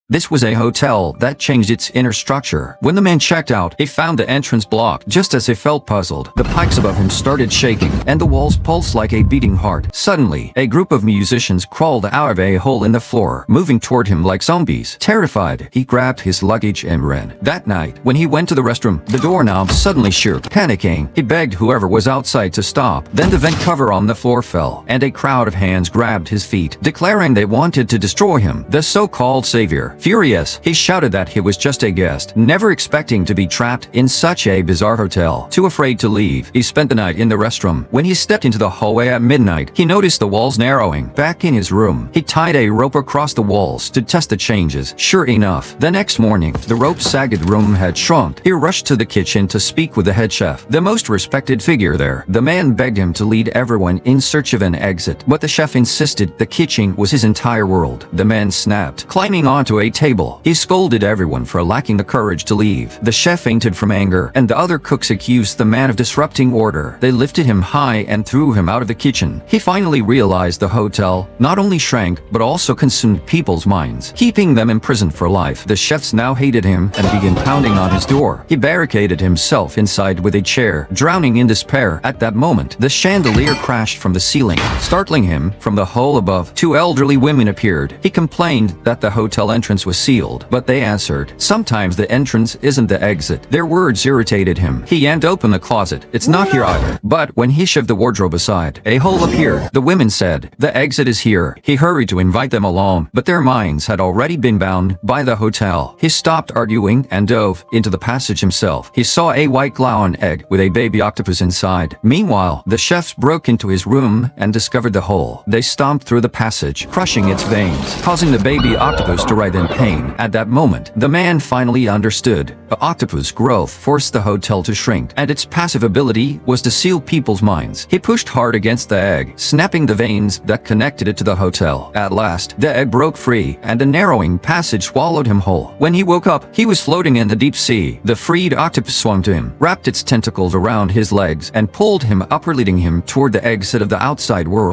This was a hotel that changed its inner structure. When the man checked out, he found the entrance blocked. Just as he felt puzzled, the pipes above him started shaking, and the walls pulsed like a beating heart. Suddenly, a group of musicians crawled out of a hole in the floor, moving toward him like zombies. Terrified, he grabbed his luggage and ran. That night, when he went to the restroom, the doorknob suddenly shook. Panicking, he begged whoever was outside to stop. Then the vent cover on the floor fell, and a crowd of hands grabbed his feet, declaring they wanted to destroy him. The so-called savior. Furious, he shouted that he was just a guest, never expecting to be trapped in such a bizarre hotel. Too afraid to leave, he spent the night in the restroom. When he stepped into the hallway at midnight, he noticed the walls narrowing. Back in his room, he tied a rope across the walls to test the changes. Sure enough, the next morning, the rope-sagged room had shrunk. He rushed to the kitchen to speak with the head chef, the most respected figure there. The man begged him to lead everyone in search of an exit, but the chef insisted the kitchen was his entire world. The man snapped, climbing onto a table. He scolded everyone for lacking the courage to leave. The chef fainted from anger, and the other cooks accused the man of disrupting order. They lifted him high and threw him out of the kitchen. He finally realized the hotel not only shrank, but also consumed people's minds, keeping them imprisoned for life. The chefs now hated him and began pounding on his door. He barricaded himself inside with a chair, drowning in despair. At that moment, the chandelier crashed from the ceiling, startling him. From the hole above, two elderly women appeared. He complained that the hotel entrance was sealed, but they answered, "Sometimes the entrance isn't the exit." Their words irritated him. He yanked open the closet. "It's not here either." But when he shoved the wardrobe aside, a hole appeared. The women said, "The exit is here." He hurried to invite them along, but their minds had already been bound by the hotel. He stopped arguing and dove into the passage himself. He saw a white clown egg with a baby octopus inside. Meanwhile, the chefs broke into his room and discovered the hole. They stomped through the passage, crushing its veins, causing the baby octopus to writhe in pain. At that moment, the man finally understood. The octopus growth forced the hotel to shrink, and its passive ability was to seal people's minds. He pushed hard against the egg, snapping the veins that connected it to the hotel. At last, the egg broke free, and the narrowing passage swallowed him whole. When he woke up, he was floating in the deep sea. The freed octopus swam to him, wrapped its tentacles around his legs, and pulled him upward, leading him toward the exit of the outside world.